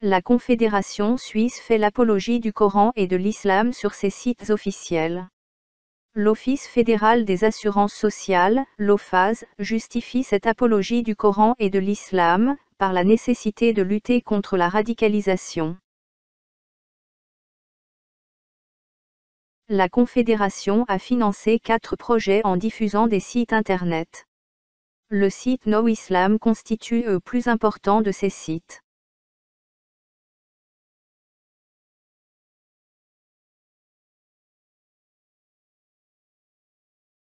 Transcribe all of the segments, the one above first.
La Confédération suisse fait l'apologie du Coran et de l'islam sur ses sites officiels. L'Office fédéral des assurances sociales, l'OFAS, justifie cette apologie du Coran et de l'islam, par la nécessité de lutter contre la radicalisation. La Confédération a financé 4 projets en diffusant des sites Internet. Le site No Islam constitue le plus important de ces sites.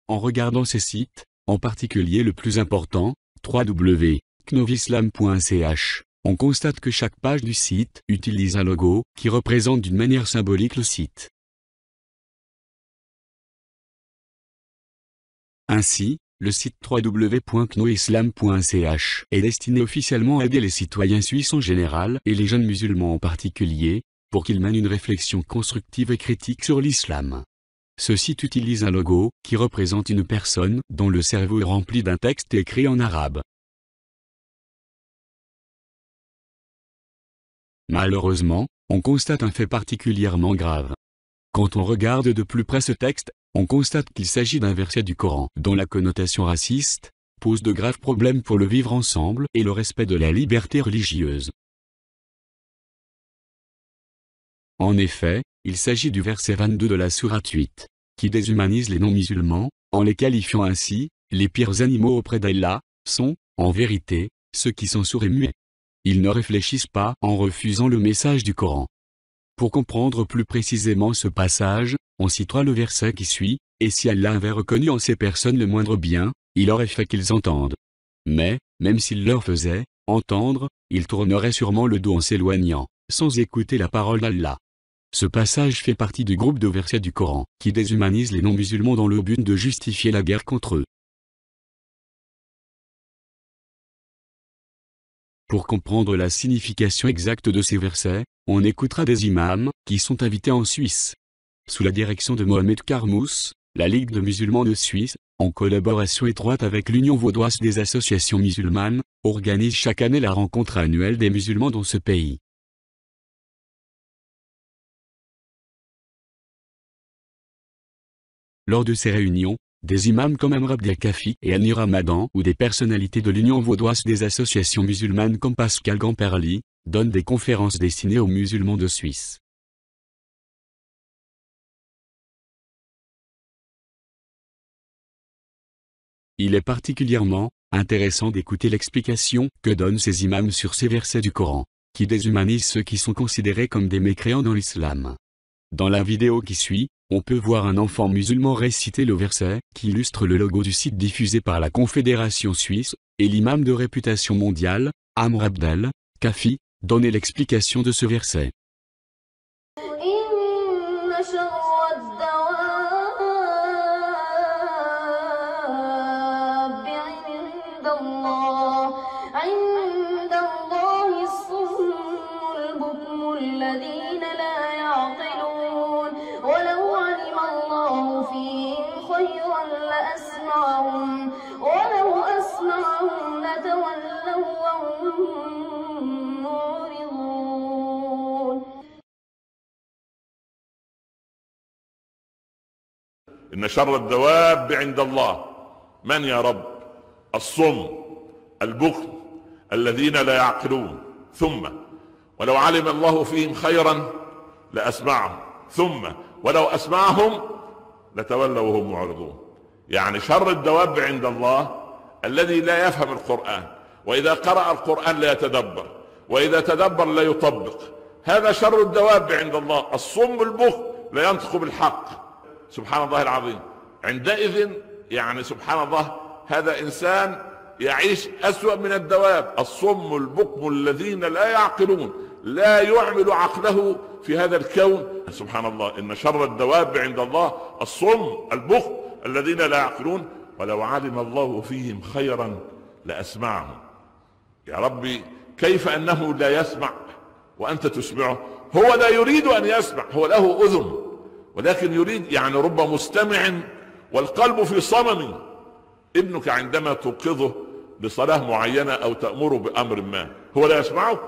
En regardant ces sites, en particulier le plus important, www.knowislam.ch, on constate que chaque page du site utilise un logo qui représente d'une manière symbolique le site. Ainsi, le site www.knowislam.ch est destiné officiellement à aider les citoyens suisses en général et les jeunes musulmans en particulier, pour qu'ils mènent une réflexion constructive et critique sur l'islam. Ce site utilise un logo qui représente une personne dont le cerveau est rempli d'un texte écrit en arabe. Malheureusement, on constate un fait particulièrement grave. Quand on regarde de plus près ce texte, on constate qu'il s'agit d'un verset du Coran dont la connotation raciste pose de graves problèmes pour le vivre ensemble et le respect de la liberté religieuse. En effet, il s'agit du verset 22 de la sourate 8, qui déshumanise les non-musulmans, en les qualifiant ainsi, les pires animaux auprès d'Allah, sont, en vérité, ceux qui sont sourds et muets. Ils ne réfléchissent pas en refusant le message du Coran. Pour comprendre plus précisément ce passage, on citera le verset qui suit, « Et si Allah avait reconnu en ces personnes le moindre bien, il aurait fait qu'ils entendent. Mais, même s'il leur faisait entendre, ils tourneraient sûrement le dos en s'éloignant, sans écouter la parole d'Allah. » Ce passage fait partie du groupe de versets du Coran qui déshumanise les non-musulmans dans le but de justifier la guerre contre eux. Pour comprendre la signification exacte de ces versets, on écoutera des imams qui sont invités en Suisse. Sous la direction de Mohamed Karmous, la Ligue de musulmans de Suisse, en collaboration étroite avec l'Union vaudoise des associations musulmanes, organise chaque année la rencontre annuelle des musulmans dans ce pays. Lors de ces réunions, des imams comme Amr Abdel Kafi et Annie Ramadan ou des personnalités de l'Union vaudoise des associations musulmanes comme Pascal Gamperli, donnent des conférences destinées aux musulmans de Suisse. Il est particulièrement intéressant d'écouter l'explication que donnent ces imams sur ces versets du Coran, qui déshumanisent ceux qui sont considérés comme des mécréants dans l'islam. Dans la vidéo qui suit, on peut voir un enfant musulman réciter le verset qui illustre le logo du site diffusé par la Confédération suisse, et l'imam de réputation mondiale, Amr Abdel Kafi, donner l'explication de ce verset. إن شر الدواب عند الله من يا رب؟ الصم البكم الذين لا يعقلون ثم ولو علم الله فيهم خيرا لأسمعهم ثم ولو أسمعهم لتولوا وهم معرضون. يعني شر الدواب عند الله الذي لا يفهم القرآن، وإذا قرأ القرآن لا يتدبر، وإذا تدبر لا يطبق. هذا شر الدواب عند الله. الصم البكم لا ينطق بالحق. سبحان الله العظيم. عندئذ يعني سبحان الله هذا إنسان يعيش أسوأ من الدواب. الصم البكم الذين لا يعقلون، لا يعمل عقله في هذا الكون. سبحان الله. إن شر الدواب عند الله الصم البكم الذين لا يعقلون ولو علم الله فيهم خيرا لأسمعهم. يا ربي كيف أنه لا يسمع وأنت تسمعه؟ هو لا يريد أن يسمع، هو له أذن، ولكن يريد يعني رب مستمع والقلب في صمم. ابنك عندما توقظه لصلاة معينة أو تأمره بأمر ما، هو لا يسمعك،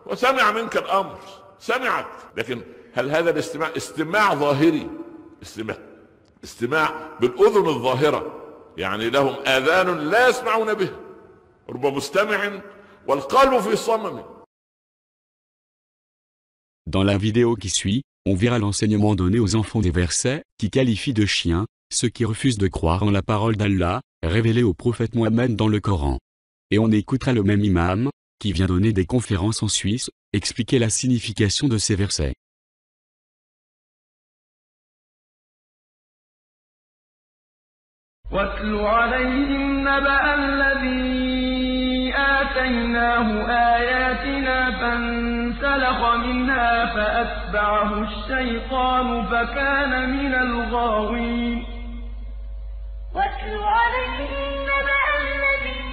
وسمع منك الامر، سمعك، لكن هل هذا الاستماع استماع ظاهري؟ استماع بالاذن الظاهره، يعني لهم اذان لا يسمعون بها، رب مستمع والقلب في صمم. Dans la vidéo qui suit, on verra l'enseignement donné aux enfants des versets qui qualifient de chiens ceux qui refusent de croire en la parole d'Allah, révélée au prophète Mohammed dans le Coran. Et on écoutera le même imam, qui vient donner des conférences en Suisse, expliquer la signification de ces versets. واتل عليهم نبأ الذي آتيناه آياتنا فانسلخ منها فأتبعه الشيطان فكان من الغاوين. واتل عليهم نبأ الذي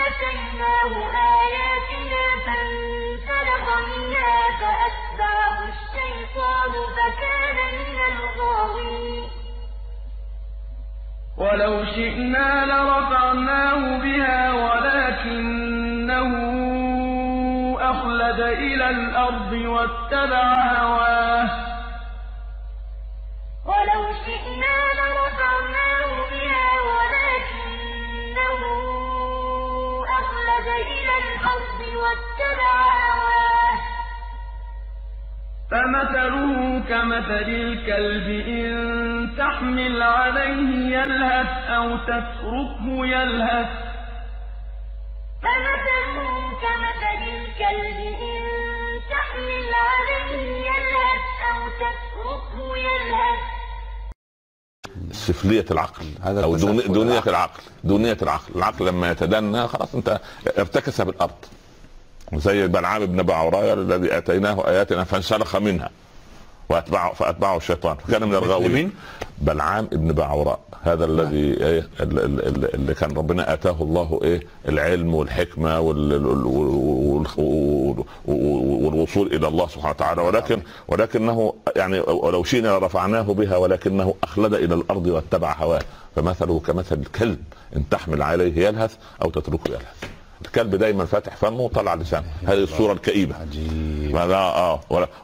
آتيناه آياتنا فانسلخ منها فأتبعه الشيطان فكان من الغاوين. ولو شئنا لرفعناه بها ولكنه أخلد إلى الأرض واتبع هواه. ولو شئنا لرفعناه بها ولكنه أخلد إلى الأرض واتبع هواه. فمثله كمثل الكلب إن تحمل عليه يلهث أو تتركه يلهث. فمثله كمثل الكلب إن تحمل عليه يلهث أو تتركه يلهث. سفلية العقل أو دونية العقل. دونية العقل لما يتدنى خلاص انت ارتكس بالأرض، زي بلعام بن بعوراء الذي اتيناه اياتنا فانسلخ منها فاتبعه الشيطان فكان من الغاوين. بلعام بن بعوراء هذا الذي اللي كان ربنا اتاه الله العلم والحكمه والوصول الى الله سبحانه وتعالى، ولكنه يعني ولو شئنا رفعناه بها ولكنه اخلد الى الارض واتبع هواه. فمثله كمثل الكلب ان تحمل عليه يلهث او تتركه يلهث. الكلب دايما فاتح فمه وطلع لسانه، هذه الصورة الكئيبة. عجيب.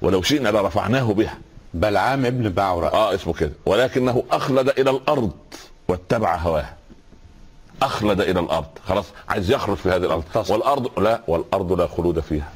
ولو شئنا لرفعناه بها. بلعام ابن بعوراء اسمه كده، ولكنه أخلد إلى الأرض واتبع هواه. أخلد إلى الأرض، خلاص عايز يخرج في هذه الأرض، والأرض لا خلود فيها.